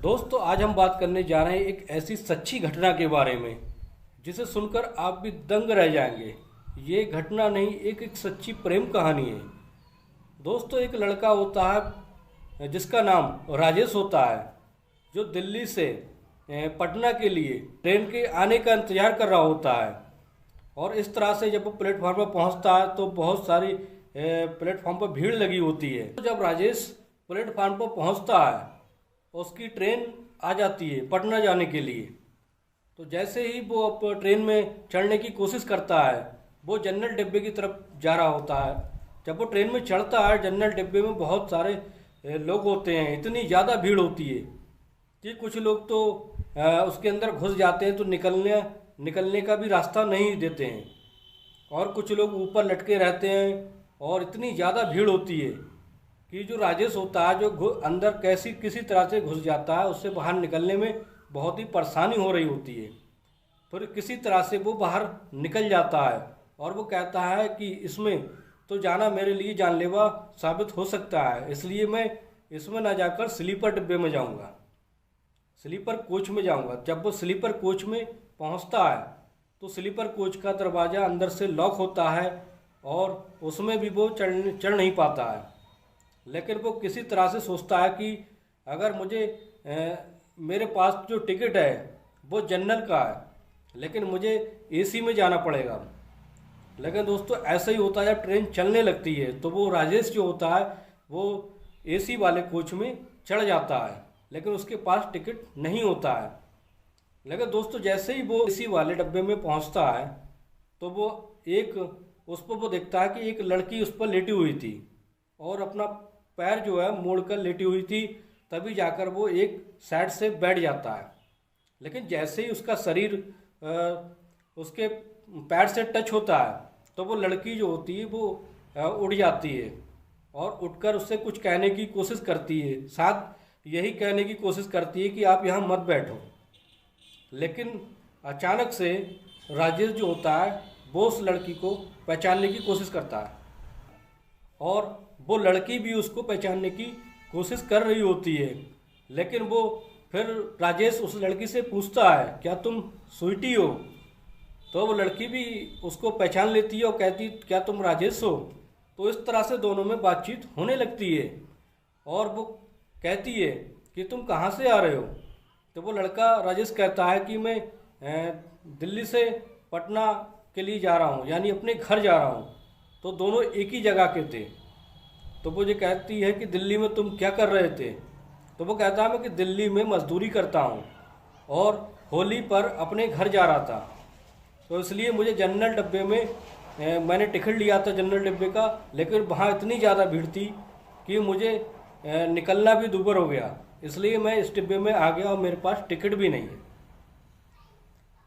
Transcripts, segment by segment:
दोस्तों आज हम बात करने जा रहे हैं एक ऐसी सच्ची घटना के बारे में जिसे सुनकर आप भी दंग रह जाएंगे। ये घटना नहीं, एक सच्ची प्रेम कहानी है। दोस्तों एक लड़का होता है जिसका नाम राजेश होता है, जो दिल्ली से पटना के लिए ट्रेन के आने का इंतज़ार कर रहा होता है। और इस तरह से जब वो प्लेटफॉर्म पर पहुंचता है तो बहुत सारी प्लेटफॉर्म पर भीड़ लगी होती है। तो जब राजेश प्लेटफॉर्म पर पहुंचता है, उसकी ट्रेन आ जाती है पटना जाने के लिए। तो जैसे ही वो ट्रेन में चढ़ने की कोशिश करता है, वो जनरल डिब्बे की तरफ जा रहा होता है। जब वो ट्रेन में चढ़ता है, जनरल डिब्बे में बहुत सारे लोग होते हैं, इतनी ज़्यादा भीड़ होती है कि कुछ लोग तो उसके अंदर घुस जाते हैं तो निकलने का भी रास्ता नहीं देते हैं, और कुछ लोग ऊपर लटके रहते हैं। और इतनी ज़्यादा भीड़ होती है कि जो राजेश होता है, जो अंदर किसी तरह से घुस जाता है, उससे बाहर निकलने में बहुत ही परेशानी हो रही होती है। फिर किसी तरह से वो बाहर निकल जाता है और वो कहता है कि इसमें तो जाना मेरे लिए जानलेवा साबित हो सकता है, इसलिए मैं इसमें ना जाकर स्लीपर डिब्बे में जाऊंगा, स्लीपर कोच में जाऊंगा। जब वो स्लीपर कोच में पहुंचता है तो स्लीपर कोच का दरवाज़ा अंदर से लॉक होता है और उसमें भी वो चढ़ नहीं पाता है। लेकिन वो किसी तरह से सोचता है कि अगर मेरे पास जो टिकट है वो जनरल का है, लेकिन मुझे एसी में जाना पड़ेगा। लेकिन दोस्तों ऐसा ही होता है, जब ट्रेन चलने लगती है तो वो राजेश जो होता है वो एसी वाले कोच में चढ़ जाता है, लेकिन उसके पास टिकट नहीं होता है। लेकिन दोस्तों जैसे ही वो एसी वाले डब्बे में पहुंचता है तो वो उस पर वो देखता है कि एक लड़की उस पर लेटी हुई थी और अपना पैर जो है मोड़कर लेटी हुई थी। तभी जाकर वो एक साइड से बैठ जाता है। लेकिन जैसे ही उसका शरीर उसके पैर से टच होता है तो वो लड़की जो होती है वो उड़ जाती है और उठकर उससे कुछ कहने की कोशिश करती है। साथ यही कहने की कोशिश करती है कि आप यहाँ मत बैठो। लेकिन अचानक से राजेश जो होता है वो उस लड़की को पहचानने की कोशिश करता है और वो लड़की भी उसको पहचानने की कोशिश कर रही होती है। लेकिन वो फिर राजेश उस लड़की से पूछता है, क्या तुम स्वीटी हो? तो वो लड़की भी उसको पहचान लेती है और कहती, क्या तुम राजेश हो? तो इस तरह से दोनों में बातचीत होने लगती है और वो कहती है कि तुम कहाँ से आ रहे हो? तो वो लड़का राजेश कहता है कि मैं दिल्ली से पटना के लिए जा रहा हूँ, यानी अपने घर जा रहा हूँ। तो दोनों एक ही जगह के थे। तो वो ये कहती है कि दिल्ली में तुम क्या कर रहे थे? तो वो कहता है मैं कि दिल्ली में मजदूरी करता हूँ और होली पर अपने घर जा रहा था, तो इसलिए मुझे जनरल डब्बे में मैंने टिकट लिया था जनरल डब्बे का, लेकिन वहाँ इतनी ज़्यादा भीड़ थी कि मुझे निकलना भी दूभर हो गया, इसलिए मैं इस डिब्बे में आ गया और मेरे पास टिकट भी नहीं है।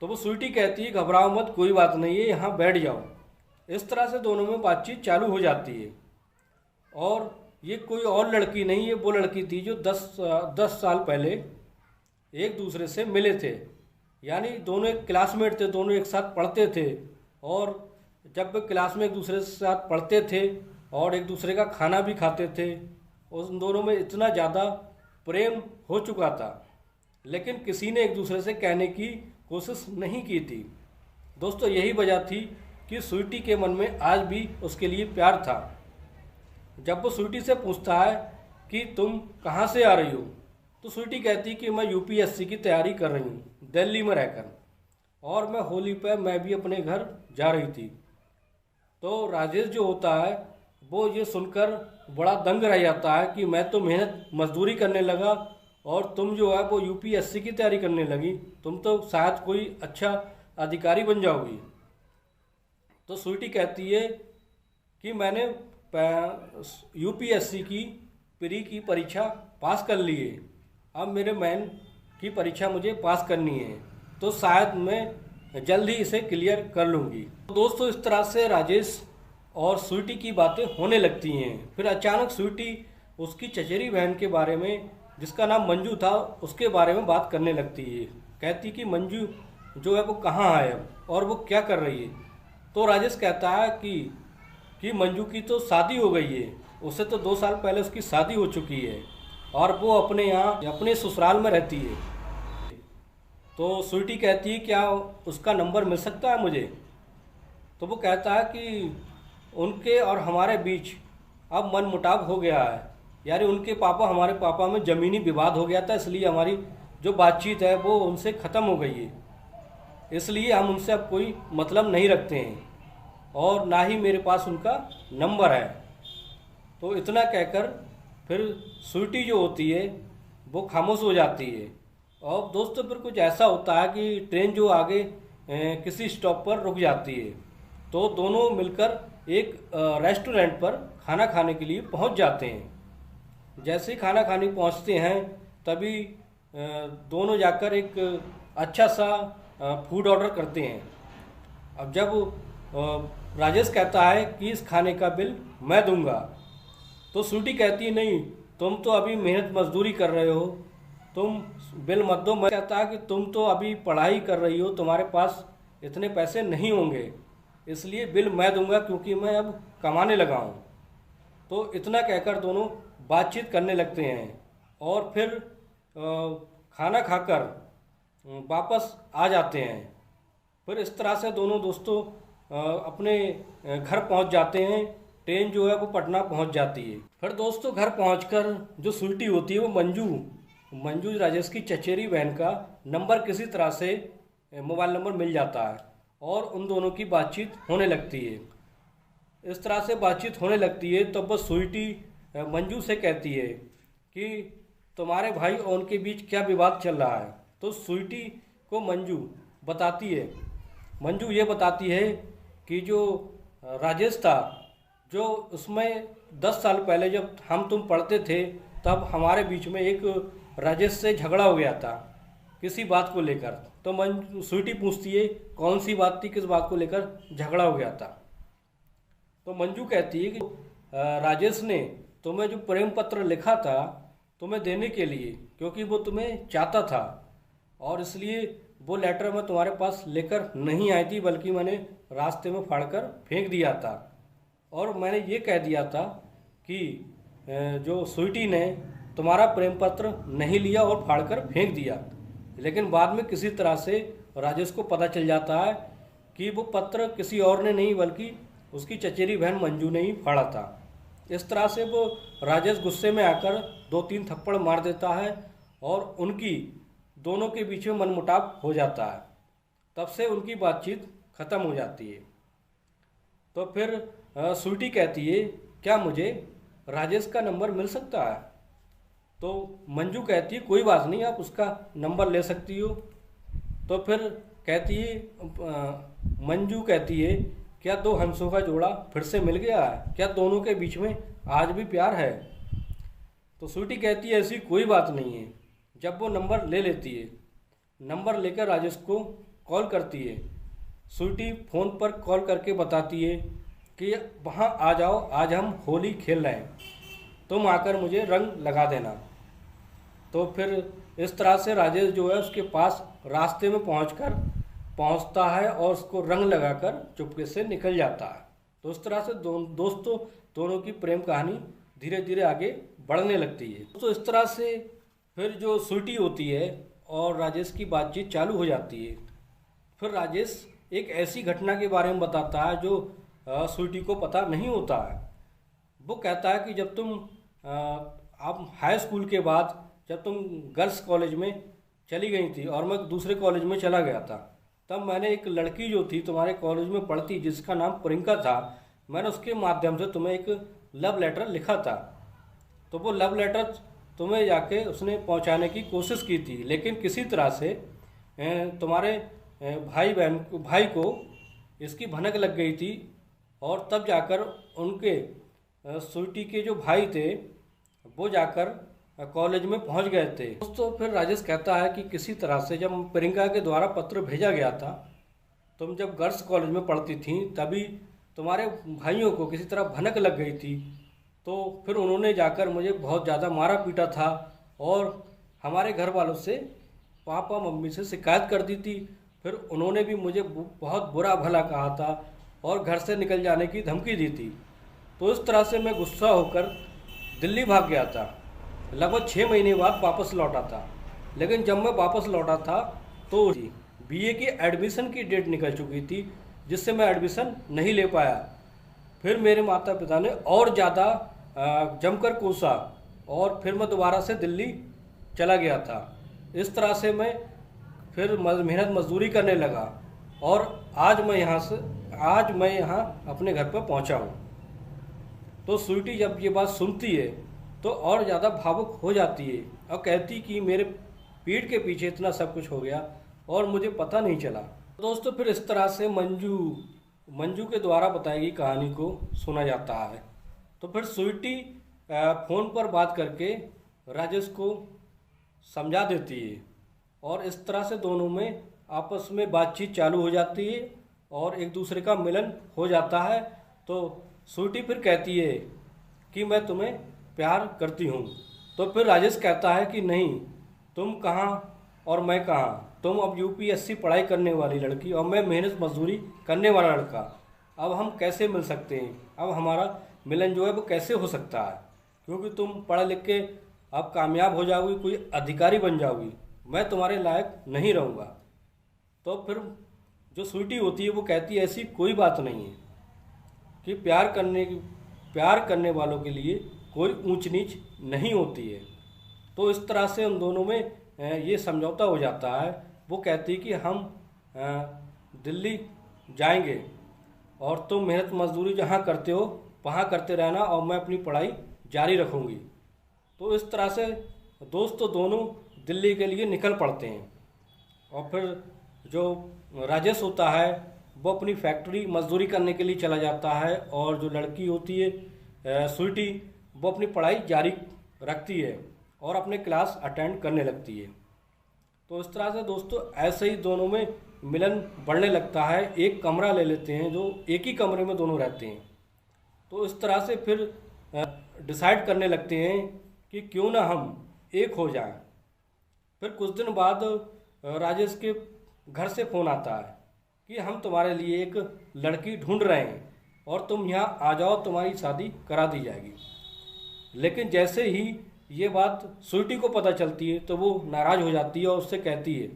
तो वो स्वीटी कहती है, घबराओ मत, कोई बात नहीं है, यहाँ बैठ जाओ। इस तरह से दोनों में बातचीत चालू हो जाती है। और ये कोई और लड़की नहीं है, वो लड़की थी जो 10 साल पहले एक दूसरे से मिले थे, यानी दोनों एक क्लासमेट थे, दोनों एक साथ पढ़ते थे। और जब वे क्लास में एक दूसरे के साथ पढ़ते थे और एक दूसरे का खाना भी खाते थे, उन दोनों में इतना ज़्यादा प्रेम हो चुका था, लेकिन किसी ने एक दूसरे से कहने की कोशिश नहीं की थी। दोस्तों यही वजह थी कि स्वीटी के मन में आज भी उसके लिए प्यार था। जब वो स्वीटी से पूछता है कि तुम कहाँ से आ रही हो, तो स्वीटी कहती कि मैं यूपीएससी की तैयारी कर रही हूँ दिल्ली में रहकर, और मैं होली पर मैं भी अपने घर जा रही थी। तो राजेश जो होता है वो ये सुनकर बड़ा दंग रह जाता है कि मैं तो मेहनत मजदूरी करने लगा और तुम जो है वो यूपीएससी की तैयारी करने लगी, तुम तो शायद कोई अच्छा अधिकारी बन जाओगी। तो स्वीटी कहती है कि मैंने यूपीएससी की प्री की परीक्षा पास कर ली है, अब मेरे मेन की परीक्षा मुझे पास करनी है, तो शायद मैं जल्द ही इसे क्लियर कर लूँगी। तो दोस्तों इस तरह से राजेश और स्वीटी की बातें होने लगती हैं। फिर अचानक स्वीटी उसकी चचेरी बहन के बारे में, जिसका नाम मंजू था, उसके बारे में बात करने लगती है। कहती कि मंजू जो है वो कहाँ है और वो क्या कर रही है? तो राजेश कहता है कि मंजू की तो शादी हो गई है, उससे तो 2 साल पहले उसकी शादी हो चुकी है, और वो अपने यहाँ अपने ससुराल में रहती है। तो स्वीटी कहती है क्या उसका नंबर मिल सकता है मुझे। तो वो कहता है कि उनके और हमारे बीच अब मनमुटाव हो गया है, यानी उनके पापा हमारे पापा में ज़मीनी विवाद हो गया था, इसलिए हमारी जो बातचीत है वो उनसे ख़त्म हो गई है, इसलिए हम उनसे अब कोई मतलब नहीं रखते हैं और ना ही मेरे पास उनका नंबर है। तो इतना कहकर फिर स्वीटी जो होती है वो खामोश हो जाती है। और दोस्तों फिर कुछ ऐसा होता है कि ट्रेन जो आगे किसी स्टॉप पर रुक जाती है, तो दोनों मिलकर एक रेस्टोरेंट पर खाना खाने के लिए पहुंच जाते हैं। जैसे ही खाना खाने पहुंचते हैं तभी दोनों जाकर एक अच्छा सा फूड ऑर्डर करते हैं। अब जब राजेश कहता है कि इस खाने का बिल मैं दूंगा, तो स्वीटी कहती है नहीं, तुम तो अभी मेहनत मजदूरी कर रहे हो, तुम बिल मत दो। मैं कहता है कि तुम तो अभी पढ़ाई कर रही हो, तुम्हारे पास इतने पैसे नहीं होंगे, इसलिए बिल मैं दूंगा क्योंकि मैं अब कमाने लगा हूँ। तो इतना कहकर दोनों बातचीत करने लगते हैं और फिर खाना खाकर वापस आ जाते हैं। फिर इस तरह से दोनों दोस्तों अपने घर पहुंच जाते हैं। ट्रेन जो है वो पटना पहुंच जाती है। फिर दोस्तों घर पहुंचकर जो स्वीटी होती है वो मंजू राजेश की चचेरी बहन का नंबर किसी तरह से मोबाइल नंबर मिल जाता है और उन दोनों की बातचीत होने लगती है। इस तरह से बातचीत होने लगती है तब बस स्वीटी मंजू से कहती है कि तुम्हारे भाई और उनके बीच क्या विवाद चल रहा है। तो स्वीटी को मंजू ये बताती है कि जो राजेश था, जो उसमें 10 साल पहले जब हम तुम पढ़ते थे तब हमारे बीच में एक राजेश से झगड़ा हो गया था किसी बात को लेकर। तो स्वीटी पूछती है कौन सी बात थी, किस बात को लेकर झगड़ा हो गया था। तो मंजू कहती है कि राजेश ने तुम्हें जो प्रेम पत्र लिखा था तुम्हें देने के लिए, क्योंकि वो तुम्हें चाहता था और इसलिए वो लेटर मैं तुम्हारे पास लेकर नहीं आई थी, बल्कि मैंने रास्ते में फाड़कर फेंक दिया था। और मैंने ये कह दिया था कि जो स्वीटी ने तुम्हारा प्रेम पत्र नहीं लिया और फाड़कर फेंक दिया। लेकिन बाद में किसी तरह से राजेश को पता चल जाता है कि वो पत्र किसी और ने नहीं बल्कि उसकी चचेरी बहन मंजू ने ही फाड़ा था। इस तरह से वो राजेश गुस्से में आकर 2-3 थप्पड़ मार देता है और उनकी दोनों के बीच में मनमुटाव हो जाता है। तब से उनकी बातचीत ख़त्म हो जाती है। तो फिर स्वीटी कहती है क्या मुझे राजेश का नंबर मिल सकता है। तो मंजू कहती है कोई बात नहीं, आप उसका नंबर ले सकती हो। तो फिर मंजू कहती है क्या 2 हंसों का जोड़ा फिर से मिल गया है, क्या दोनों के बीच में आज भी प्यार है। तो स्वीटी कहती है ऐसी कोई बात नहीं है। जब वो नंबर ले लेती है, नंबर लेकर राजेश को कॉल करती है। स्वीटी फ़ोन पर कॉल करके बताती है कि वहाँ आ जाओ, आज हम होली खेल रहे हैं, तुम आकर मुझे रंग लगा देना। तो फिर इस तरह से राजेश जो है उसके पास रास्ते में पहुंचता है और उसको रंग लगाकर चुपके से निकल जाता है। तो इस तरह से दोस्तों दोनों की प्रेम कहानी धीरे धीरे आगे बढ़ने लगती है। तो इस तरह से फिर जो स्वीटी होती है और राजेश की बातचीत चालू हो जाती है। फिर राजेश एक ऐसी घटना के बारे में बताता है जो स्वीटी को पता नहीं होता है। वो कहता है कि जब तुम आप हाई स्कूल के बाद जब तुम गर्ल्स कॉलेज में चली गई थी और मैं दूसरे कॉलेज में चला गया था, तब मैंने एक लड़की जो थी तुम्हारे कॉलेज में पढ़ती जिसका नाम प्रियंका था, मैंने उसके माध्यम से तुम्हें एक लव लेटर लिखा था। तो वो लव लेटर तुम्हें जाके उसने पहुंचाने की कोशिश की थी, लेकिन किसी तरह से तुम्हारे भाई को इसकी भनक लग गई थी और तब जाकर उनके स्वीटी के जो भाई थे वो जाकर कॉलेज में पहुंच गए थे। दोस्तों फिर राजेश कहता है कि किसी तरह से जब प्रियंका के द्वारा पत्र भेजा गया था, तुम जब गर्ल्स कॉलेज में पढ़ती थी तभी तुम्हारे भाइयों को किसी तरह भनक लग गई थी। तो फिर उन्होंने जाकर मुझे बहुत ज़्यादा मारा पीटा था और हमारे घर वालों से पापा मम्मी से शिकायत कर दी थी। फिर उन्होंने भी मुझे बहुत बुरा भला कहा था और घर से निकल जाने की धमकी दी थी। तो इस तरह से मैं गुस्सा होकर दिल्ली भाग गया था लगभग 6 महीने बाद वापस लौटा था। लेकिन जब मैं वापस लौटा था तो बीए की एडमिशन की डेट निकल चुकी थी, जिससे मैं एडमिशन नहीं ले पाया। फिर मेरे माता पिता ने और ज़्यादा जमकर कोसा और फिर मैं दोबारा से दिल्ली चला गया था। इस तरह से मैं फिर मेहनत मजदूरी करने लगा और आज मैं यहाँ अपने घर पर पहुँचा हूँ। तो स्वीटी जब ये बात सुनती है तो और ज़्यादा भावुक हो जाती है और कहती कि मेरे पीठ के पीछे इतना सब कुछ हो गया और मुझे पता नहीं चला। दोस्तों फिर इस तरह से मंजू के द्वारा बताई गई कहानी को सुना जाता है। तो फिर स्वीटी फ़ोन पर बात करके राजेश को समझा देती है और इस तरह से दोनों में आपस में बातचीत चालू हो जाती है और एक दूसरे का मिलन हो जाता है। तो स्वीटी फिर कहती है कि मैं तुम्हें प्यार करती हूँ। तो फिर राजेश कहता है कि नहीं, तुम कहाँ और मैं कहाँ, तुम अब यूपीएससी पढ़ाई करने वाली लड़की और मैं मेहनत मजदूरी करने वाला लड़का, अब हम कैसे मिल सकते हैं, अब हमारा मिलन जो है वो कैसे हो सकता है, क्योंकि तुम पढ़ लिख के अब कामयाब हो जाओगी, कोई अधिकारी बन जाओगी, मैं तुम्हारे लायक नहीं रहूँगा। तो फिर जो स्वीटी होती है वो कहती है ऐसी कोई बात नहीं है कि प्यार करने वालों के लिए कोई ऊंच नीच नहीं होती है। तो इस तरह से उन दोनों में ये समझौता हो जाता है। वो कहती है कि हम दिल्ली जाएंगे और तुम मेहनत मजदूरी जहाँ करते हो वहाँ करते रहना और मैं अपनी पढ़ाई जारी रखूँगी। तो इस तरह से दोस्तों दोनों दिल्ली के लिए निकल पड़ते हैं। और फिर जो राजेश होता है वो अपनी फैक्ट्री मजदूरी करने के लिए चला जाता है और जो लड़की होती है स्वीटी वो अपनी पढ़ाई जारी रखती है और अपने क्लास अटेंड करने लगती है। तो इस तरह से दोस्तों ऐसे ही दोनों में मिलन बढ़ने लगता है। एक कमरा ले लेते हैं, जो एक ही कमरे में दोनों रहते हैं। तो इस तरह से फिर डिसाइड करने लगते हैं कि क्यों ना हम एक हो जाएं। फिर कुछ दिन बाद राजेश के घर से फ़ोन आता है कि हम तुम्हारे लिए एक लड़की ढूंढ रहे हैं और तुम यहाँ आ जाओ, तुम्हारी शादी करा दी जाएगी। लेकिन जैसे ही ये बात स्वीटी को पता चलती है तो वो नाराज़ हो जाती है और उससे कहती है,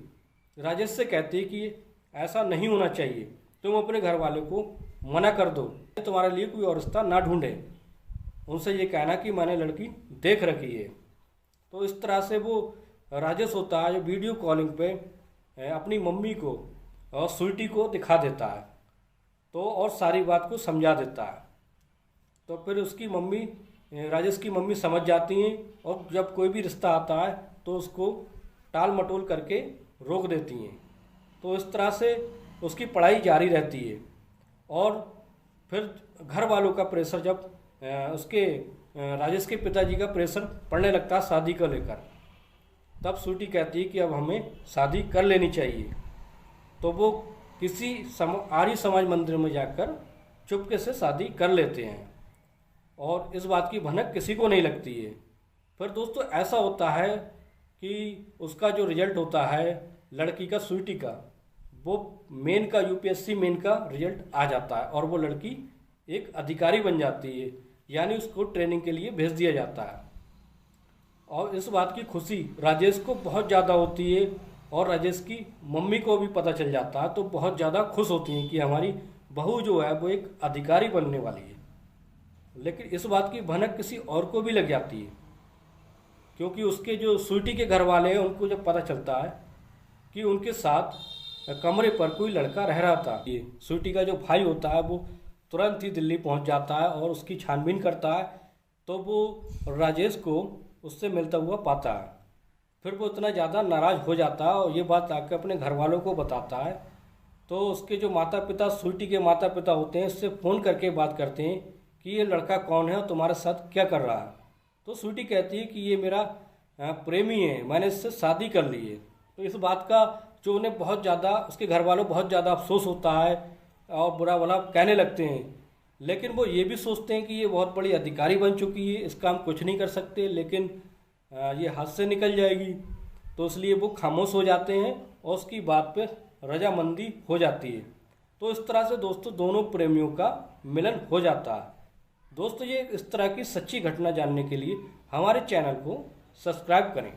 राजेश से कहती है कि ऐसा नहीं होना चाहिए, तुम अपने घर वाले को मना कर दो, तुम्हारे लिए कोई और रिश्ता ना ढूंढे, उनसे ये कहना कि मैंने लड़की देख रखी है। तो इस तरह से वो राजेश होता है जो वीडियो कॉलिंग पे अपनी मम्मी को और स्वीटी को दिखा देता है तो और सारी बात को समझा देता है। तो फिर उसकी मम्मी, राजेश की मम्मी समझ जाती हैं और जब कोई भी रिश्ता आता है तो उसको टाल मटोल करके रोक देती हैं। तो इस तरह से उसकी पढ़ाई जारी रहती है। और फिर घर वालों का प्रेशर, जब उसके राजेश के पिताजी का प्रेशर पड़ने लगता है शादी को लेकर, तब स्वीटी कहती है कि अब हमें शादी कर लेनी चाहिए। तो वो किसी आर्य समाज मंदिर में जाकर चुपके से शादी कर लेते हैं और इस बात की भनक किसी को नहीं लगती है। फिर दोस्तों ऐसा होता है कि उसका जो रिजल्ट होता है लड़की का, स्वीटी का, वो मेन का यूपीएससी मेन का रिजल्ट आ जाता है और वो लड़की एक अधिकारी बन जाती है, यानी उसको ट्रेनिंग के लिए भेज दिया जाता है। और इस बात की खुशी राजेश को बहुत ज़्यादा होती है और राजेश की मम्मी को भी पता चल जाता है, तो बहुत ज़्यादा खुश होती हैं कि हमारी बहू जो है वो एक अधिकारी बनने वाली है। लेकिन इस बात की भनक किसी और को भी लग जाती है, क्योंकि उसके जो स्वीटी के घर वाले हैं उनको जब पता चलता है कि उनके साथ कमरे पर कोई लड़का रह रहा था, ये स्वीटी का जो भाई होता है वो तुरंत ही दिल्ली पहुंच जाता है और उसकी छानबीन करता है। तो वो राजेश को उससे मिलता हुआ पाता है। फिर वो इतना ज़्यादा नाराज़ हो जाता है और ये बात आकर अपने घर वालों को बताता है। तो उसके जो माता पिता, स्वीटी के माता पिता होते हैं, उससे फ़ोन करके बात करते हैं कि ये लड़का कौन है और तुम्हारे साथ क्या कर रहा है। तो स्वीटी कहती है कि ये मेरा प्रेमी है, मैंने इससे शादी कर ली है। तो इस बात का जो उन्हें बहुत ज़्यादा, उसके घर वालों बहुत ज़्यादा अफसोस होता है और बुरा भला कहने लगते हैं। लेकिन वो ये भी सोचते हैं कि ये बहुत बड़ी अधिकारी बन चुकी है, इसका हम कुछ नहीं कर सकते, लेकिन ये हाथ से निकल जाएगी। तो इसलिए वो खामोश हो जाते हैं और उसकी बात पे रजामंदी हो जाती है। तो इस तरह से दोस्तों दोनों प्रेमियों का मिलन हो जाता है। दोस्तों ये इस तरह की सच्ची घटना जानने के लिए हमारे चैनल को सब्सक्राइब करें।